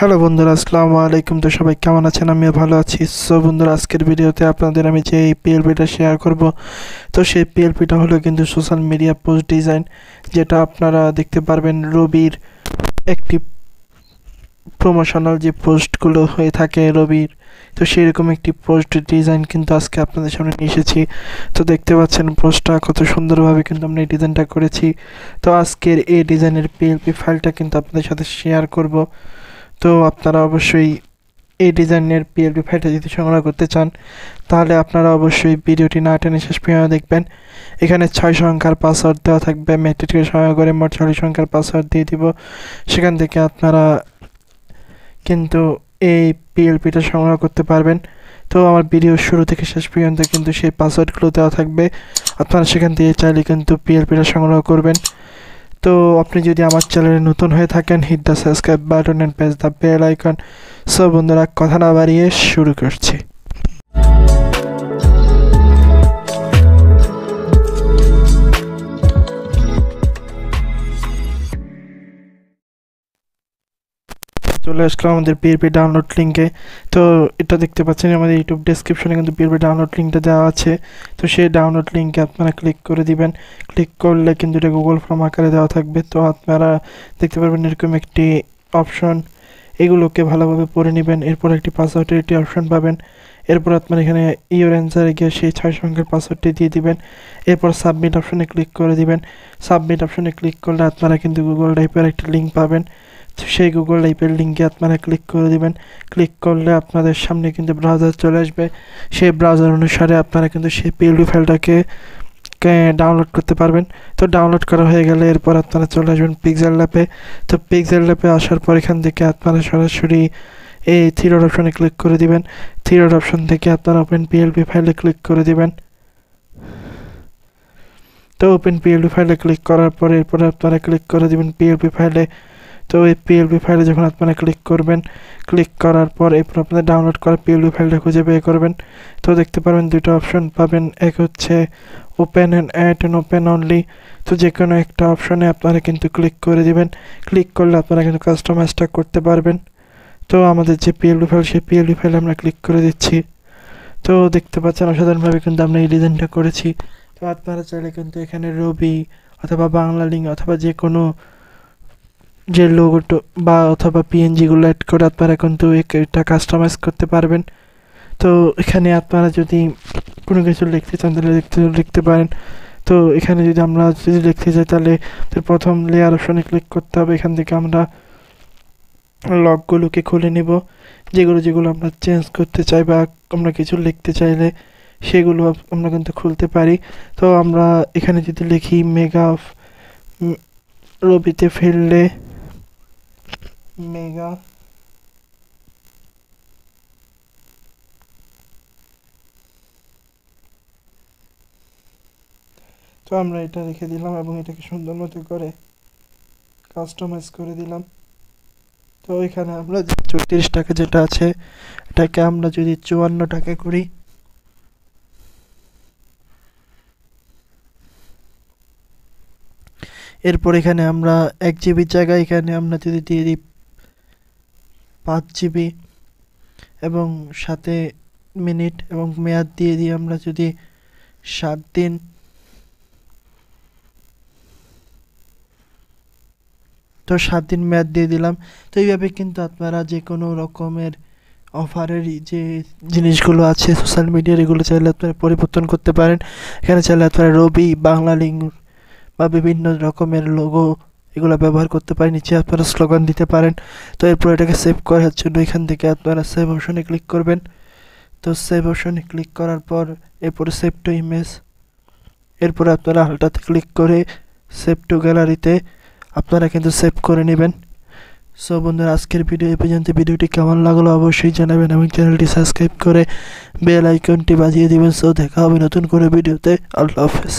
Hello বন্ধুরা, আসসালামু আলাইকুম। তো সবাই কেমন আছেন? আমিও ভালো আছি। সো বন্ধুরা, আজকের ভিডিওতে আপনাদের আমি যে এই পিএলপিটা শেয়ার করব, তো সেই পিএলপিটা হলো কিন্তু সোশ্যাল মিডিয়া পোস্ট ডিজাইন, যেটা আপনারা দেখতে পারবেন রবির একটি প্রমোশনাল যে পোস্টগুলো হয়ে থাকে রবির, তো সেরকম একটি পোস্ট ডিজাইন কিন্তু আজকে আপনাদের সামনে নিয়ে এসেছি। তো দেখতে পাচ্ছেন পোস্টটা কত সুন্দরভাবে কিন্তু আমরা এই ডিজাইনটা করেছি। তো আজকের এই ডিজাইনের পিএলপি ফাইলটা কিন্তু আপনাদের সাথে শেয়ার করব। তো আপনারা অবশ্যই এই ডিজাইনের পিএলপি ফাইলটা যদি সংগ্রহ করতে চান, তাহলে আপনারা অবশ্যই ভিডিওটি না টেনে শেষ পর্যন্ত দেখবেন। এখানে 6 সংখ্যার পাসওয়ার্ড দেওয়া থাকবে, মেট্রিককে সহায় করে মোট 6 সংখ্যার পাসওয়ার্ড দিয়ে দিব। সেখান থেকে আপনারা কিন্তু এই পিএলপিটা সংগ্রহ করতে পারবেন। তো আমার ভিডিও শুরু থেকে শেষ পর্যন্ত কিন্তু সেই পাসওয়ার্ডগুলো দেওয়া থাকবে, আপনারা সেখান থেকে চাইলে কিন্তু পিএলপিটা সংগ্রহ করবেন। তো আপনি যদি আমার চ্যানেলে নতুন হয়ে থাকেন, hit the subscribe button and press the bell icon. So বন্ধুরা, কথা না বাড়িয়ে শুরু করছি। চলে আসলাম আমাদের পিএলপি ডাউনলোড লিঙ্কে। তো এটা দেখতে পাচ্ছেন আমাদের ইউটিউব ডেসক্রিপশনে কিন্তু পিএলপি ডাউনলোড লিঙ্কটা দেওয়া আছে। তো সেই ডাউনলোড লিঙ্কে আপনারা ক্লিক করে দিবেন। ক্লিক করলে কিন্তু এটা গুগল ফর্ম আকারে দেওয়া থাকবে। তো আপনারা দেখতে পারবেন এরকম একটি অপশন, এগুলোকে ভালোভাবে পড়ে নেবেন। এরপর একটি পাসওয়ার্ডের একটি অপশন পাবেন। এরপর আপনারা এখানে ইওর অ্যান্সারে গিয়ে সেই 6 সংখ্যার পাসওয়ার্ডটি দিয়ে দিবেন। এরপর সাবমিট অপশনে ক্লিক করে দিবেন। সাবমিট অপশনে ক্লিক করলে আপনারা কিন্তু গুগল ড্রাইভের একটা লিঙ্ক পাবেন। সেই গুগল ড্রাইভের লিঙ্কে আপনারা ক্লিক করে দিবেন। ক্লিক করলে আপনাদের সামনে কিন্তু ব্রাউজার চলে আসবে। সেই ব্রাউজার অনুসারে আপনারা কিন্তু সেই পিএলপি ফাইলটাকে ডাউনলোড করতে পারবেন। তো ডাউনলোড করা হয়ে গেলে এরপর আপনারা চলে আসবেন পিক্সেল ল্যাবে। তো পিক্সেল ল্যাবে আসার পর এখান থেকে আপনারা সরাসরি এই থ্রি ডট অপশনে ক্লিক করে দিবেন। থ্রি ডট অপশন থেকে আপনারা ওপেন পিএলপি ফাইলে ক্লিক করে দিবেন। তো ওপেন পিএলপি ফাইলে ক্লিক করার পর এরপরে আপনারা ক্লিক করে দিবেন পিএলপি ফাইলে। তো এই পিএলপি ফাইলে যখন আপনারা ক্লিক করবেন, ক্লিক করার পর এরপর আপনারা ডাউনলোড করা পিএলপি ফাইলটা খুঁজে বের করবেন। তো দেখতে পারবেন দুটো অপশন পাবেন, এক হচ্ছে open and add and open only. তো যে কোনো একটা অপশনে আপনারা কিন্তু ক্লিক করে দিবেন। ক্লিক করলে আপনারা কিন্তু কাস্টমাইজটা করতে পারবেন। তো আমাদের যে পিএলপি ফাইল, সেই পিএলপি ফাইলে আমরা ক্লিক করে দিচ্ছি। তো দেখতে পাচ্ছেন অসাধারণভাবে কিন্তু আমরা এই ডিজাইনটা করেছি। তো আপনারা চাইলে কিন্তু এখানে রবি অথবা বাংলা লিঙ্ক অথবা যে কোনো যে লোগোটো বা অথবা পিএনজিগুলো অ্যাড করে আপনারা কিন্তু এটা কাস্টমাইজ করতে পারবেন। তো এখানে আপনারা যদি কোনো কিছু লিখতে চান তাহলে লিখতে পারেন। তো এখানে যদি আমরা লিখতে চাই তাহলে প্রথম লেয়ার অপশনে ক্লিক করতে হবে। এখান থেকে আমরা লকগুলোকে খুলে নিব, যেগুলো আমরা চেঞ্জ করতে চাই বা আমরা কিছু লিখতে চাইলে সেগুলো আমরা কিন্তু খুলতে পারি। তো আমরা এখানে যদি লিখি মেগা রবিতে ফেললে মেগা, তো আমরা এটা রেখে দিলাম এবং এটাকে সুন্দর মতো করে কাস্টমাইজ করে দিলাম। তো এখানে আমরা 34 টাকা যেটা আছে, এটাকে আমরা যদি 54 টাকা করি, এরপর এখানে আমরা 1 জিবির জায়গায় এখানে আমরা যদি দিয়ে দিই 5 জিবি এবং সাথে মিনিট এবং মেয়াদ দিয়ে দিই আমরা যদি 7 দিন। তো 7 দিন মেয়াদ দিয়ে দিলাম। তো এইভাবে কিন্তু আপনারা যে কোনো রকমের অফারের যে জিনিসগুলো আছে সোশ্যাল মিডিয়ার, এগুলো চাইলে আপনারা পরিবর্তন করতে পারেন। এখানে চাইলে আপনারা রবি, বাংলা লিঙ্ক বা বিভিন্ন রকমের লোগো এগুলো ব্যবহার করতে পারেন। নিচে আপনারা স্লোগান দিতে পারেন। তো এরপর এটাকে সেভ করার জন্য এখান থেকে আপনারা সেভ অপশনে ক্লিক করবেন। তো সেভ অপশনে ক্লিক করার পর এরপরে সেভ টু ইমেজ, এরপরে আপনারা হালটাতে ক্লিক করে সেভ টু গ্যালারিতে আপনারা কিন্তু সেভ করে নেবেন। সো বন্ধুরা, আজকের ভিডিও এই পর্যন্ত। ভিডিওটি কেমন লাগলো অবশ্যই জানাবেন এবং চ্যানেলটি সাবস্ক্রাইব করে বেল আইকনটি বাজিয়ে দিবেন। সো দেখা হবে নতুন করে ভিডিওতে। আল্লাহ হাফেজ।